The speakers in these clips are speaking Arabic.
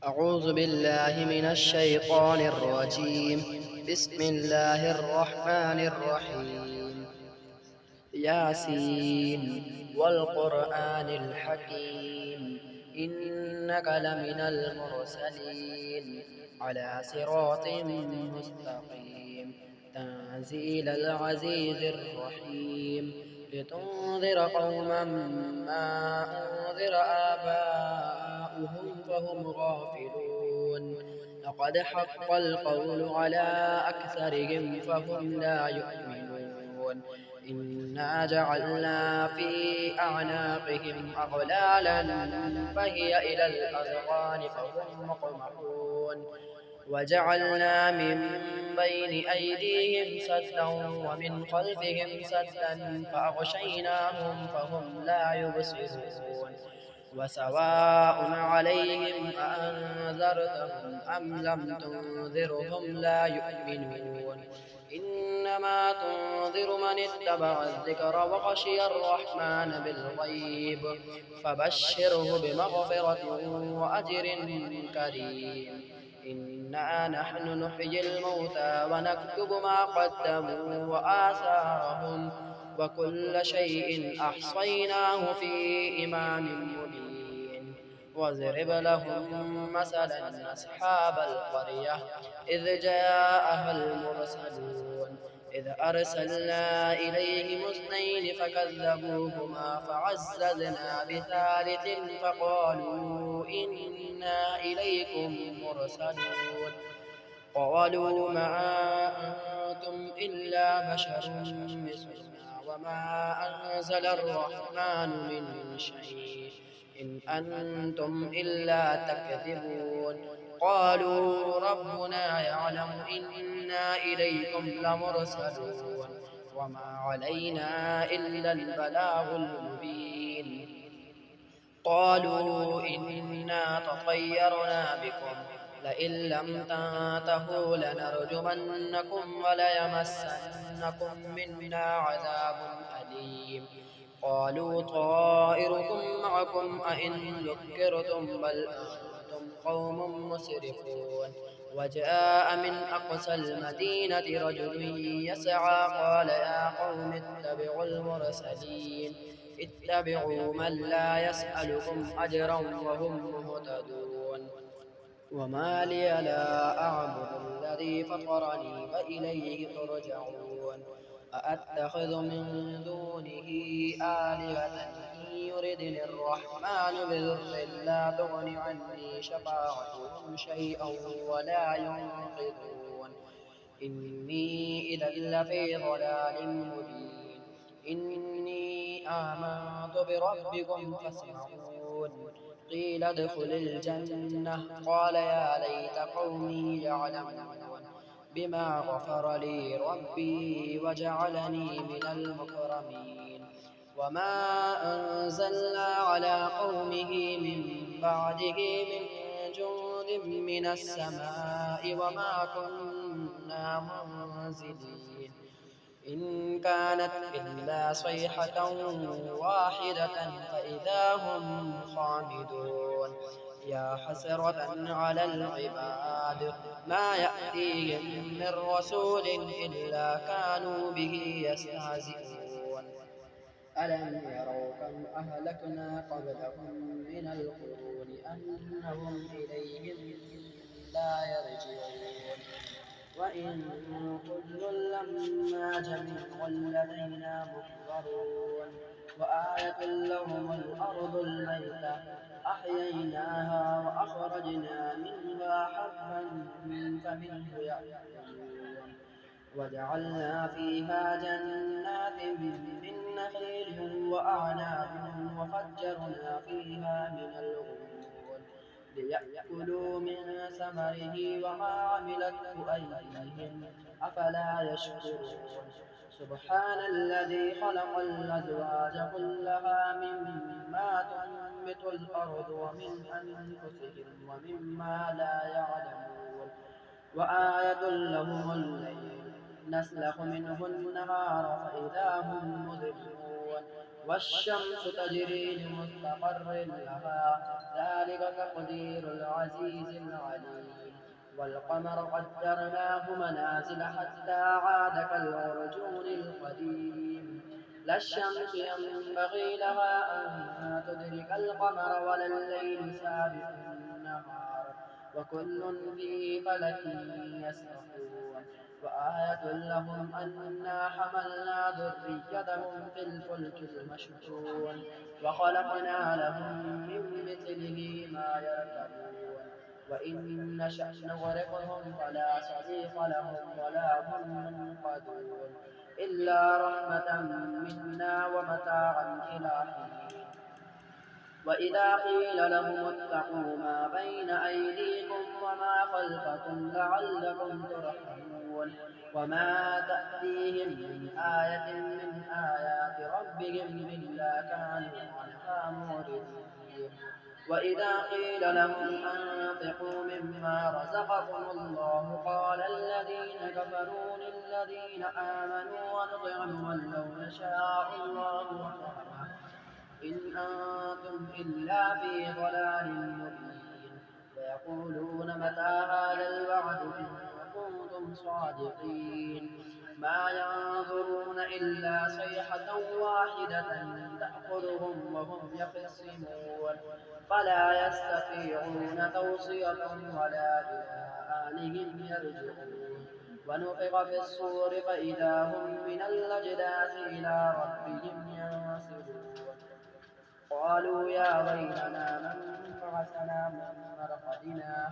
أعوذ بالله من الشيطان الرجيم. بسم الله الرحمن الرحيم. ياسين والقرآن الحكيم، إنك لمن المرسلين على صراط مستقيم، تنزيل العزيز الرحيم، لتنذر قوما ما أنذر آباؤهم فهم غافلون. لقد حق القول على أكثرهم فهم لا يؤمنون. إنا جعلنا في أعناقهم أغلالا فهي إلى الأذقان فهم مقمحون. وجعلنا من بين أيديهم سدا ومن خلفهم سدا فأغشيناهم فهم لا يبصرون. وسواء عليهم أأنذرتهم أم لم تنذرهم لا يؤمنون. إنما تنذر من اتبع الذكر وخشي الرحمن بالغيب، فبشره بمغفرة وأجر كريم. إنا نحن نحيي الموتى ونكتب ما قدموا وآثارهم، وكل شيء أحصيناه في إمام مبين. واضرب لهم مثلا أصحاب القرية إذ جاءها المرسلون إذ أرسلنا إليهم اثنين فكذبوهما فعززنا بثالث فقالوا إنا إليكم مرسلون. قالوا ما أنتم إلا بشر مثلنا وما أنزل الرحمن من شيء إن أنتم إلا تكذبون. قالوا ربنا يعلم إنا إليكم لمرسلون وما علينا إلا البلاغ المبين. قالوا إنا تطيرنا بكم لئن لم تنتهوا لنرجمنكم وليمسنكم منا عذاب أليم. قالوا طائركم معكم أئن ذكرتم بل أنتم قوم مسرفون. وجاء من أقصى المدينة رجل يسعى قال يا قوم اتبعوا المرسلين اتبعوا من لا يسألكم أجرا وهم مهتدون. وما لي لا أعبد الذي فطرني وإليه ترجعون. أأتخذ من دونه آلهة إن يردني الرحمن بضر لا تغن عني شفاعتهم شيئا ولا ينقذون. إني إذا لفي ضلال مبين. إني آمنت بربكم فاسمعون. قيل ادخل الجنة قال يا ليت قومي يعلمون بما غفر لي ربي وجعلني من المكرمين. وما أنزلنا على قومه من بعده من جند من السماء وما كنا منزلين. إن كانت إلا صيحة واحدة فإذا هم خامدون. يا حسرة على العباد ما يأتيهم من رسول إلا كانوا به يستهزئون. ألم يروا كم أهلكنا قبلهم من القرون أنهم إليهم لا يرجعون. وإن كل لما جميع لدينا محضرون. وآية لهم الأرض الميتة أحييناها وأخرجنا منها حبا فمنه يأكلون. وجعلنا فيها جنات من نخيل وأعناب وفجرنا فيها من العيون ليأكلوا من ثمره وما عملته أيديهم أفلا يشكرون. سبحان الذي خلق الأزواج كلها مما تنبت الأرض ومن أنفسهم ومما لا يعلمون. وآية لهم الليل نسلخ منه النهار فإذا هم مظلمون والشمس تجري لمستقر لها ذلك تقدير العزيز العليم والقمر قدرناه منازل حتى عاد كالعرجون القديم لا الشمس ينبغي لها أن تدرك القمر ولا الليل سابق النهار وكل في فلك يسبحون وآية لهم أنا حملنا ذريتهم في الفلك المشحون وخلقنا لهم من مثله ما يركبون وإن نشأ نغرقهم فلا صريخ لهم ولا هم ينقذون إلا رحمة منا ومتاعا إلى حين وإذا قيل لهم اتقوا ما بين أيديكم وما خلفكم لعلكم ترحمون وما تأتيهم من آية من آيات ربهم إلا كانوا عنها معرضين وإذا قيل لهم أنفقوا مما رزقكم الله قال الذين كفروا للذين آمنوا ونطعم من لو يشاء الله أطعمه إن أنتم إلا في ضلال مبين ويقولون متى هذا الوعد إن كنتم صادقين ما ينظرون إلا صيحة واحدة تأخذهم وهم يخصمون فلا يستطيعون توصية ولا إلى أهلهم يرجعون ونفخ في الصور فإذا هم من الأجداث إلى ربهم ينسلون قالوا يا ويلنا من بعثنا من مرقدنا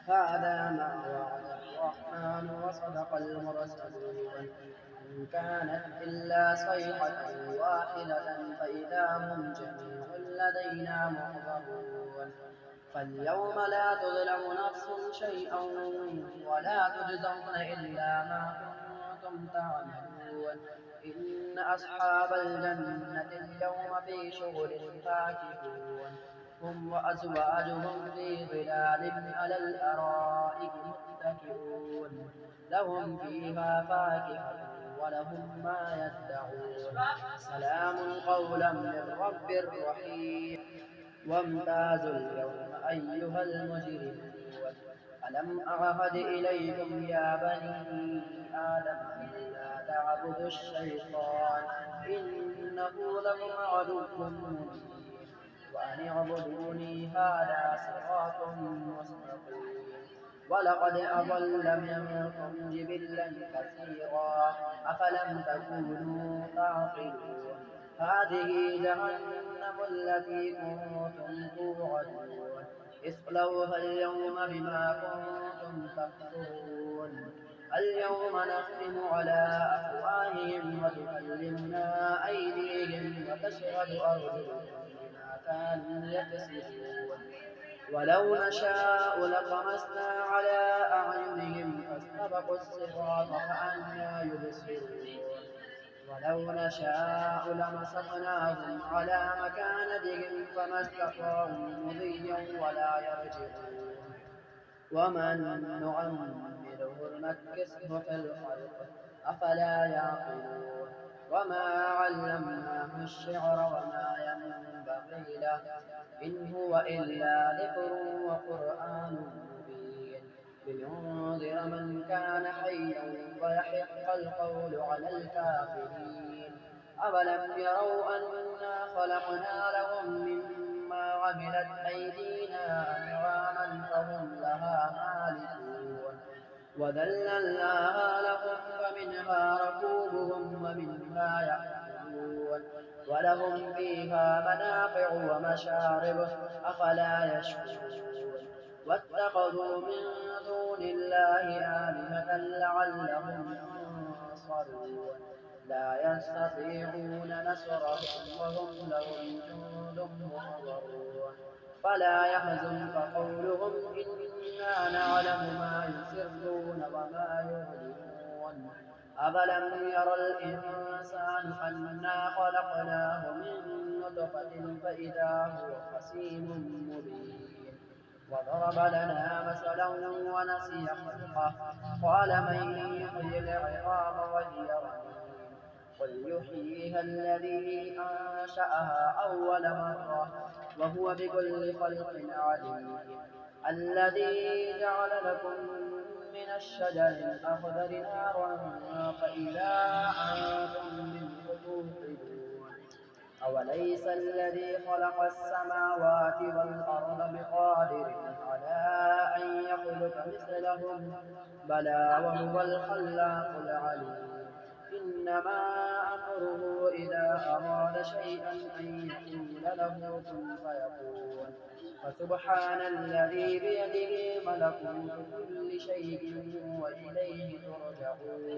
هذا ما وعد الرحمن وصدق المرسلون إن كانت إلا صيحة واحدة فإذا هم جميع لدينا محضرون فاليوم لا تظلم نفس شيئا ولا تجزون إلا ما كنتم تعملون إن أصحاب الجنة اليوم في شغل فاكهون هم وأزواجهم في ظلال على الأرائك متكئون لهم فيها فاكهة ولهم ما يدعون سلام قولا من رب رحيم وامتازوا اليوم أيها المجرمون ألم أعهد إليكم يا بني آدم ألا تعبدوا الشيطان إنه لكم عدو مبين وأن اعبدوني هذا صراط مستقيم ولقد أضل منكم جبلا كثيرا أفلم تكونوا تعقلون هذه جهنم التي كنتم توعدون اصلوها اليوم بما كنتم تكفرون اليوم نختم على أفواههم وتكلمنا أيديهم وتشهد أرجلهم بما كانوا يكسبون ولو نشاء لطمسنا على أعينهم فاستبقوا الصراط فأنى يبصرون ولو نشاء لمسخناهم على مكانتهم فما استطاعوا مضيا ولا يرجعون ومن نعمره نكسه في الخلق أفلا يعقلون وما علمناه الشعر وما ينبغي له إن هو إلا ذكر وقرآن مبين لينذر من كان حيا ويحق القول على الكافرين أولم يروا أنا خلقنا لهم مما عملت أيدينا أنعاما فهم لها مالكون وذللناها لهم فمنها ركوبهم ومنها يأكلون ولهم فيها منافع ومشارب أفلا يشكرون واتخذوا من دون الله آلهة لعلهم ينصرون لا يستطيعون نصرهم وهم لهم جند محضرون فلا يحزنك قولهم إنا نعلم ما يسرون وما يعلنون أفلم ير الإنسان أنا خلقناه من نطفة فإذا هو خصيم مبين وضرب لنا مثلا ونسي خلقه قال من يحيي العظام وهي رميم قل يحييها الذي أنشأها أول مرة وهو بكل خلق عليم الذي جعل لكم من الشجر الأخضر نارا فإذا أنتم منه توقدون أوليس الذي خلق السماوات والأرض بقادر على أن يخلق مثلهم بلى وهو الخلاق العليم إنما أمره إذا أراد شيئا أن يقول له كن فيكون فسبحان الذي بيده ملكوت كل شيء وإليه ترجعون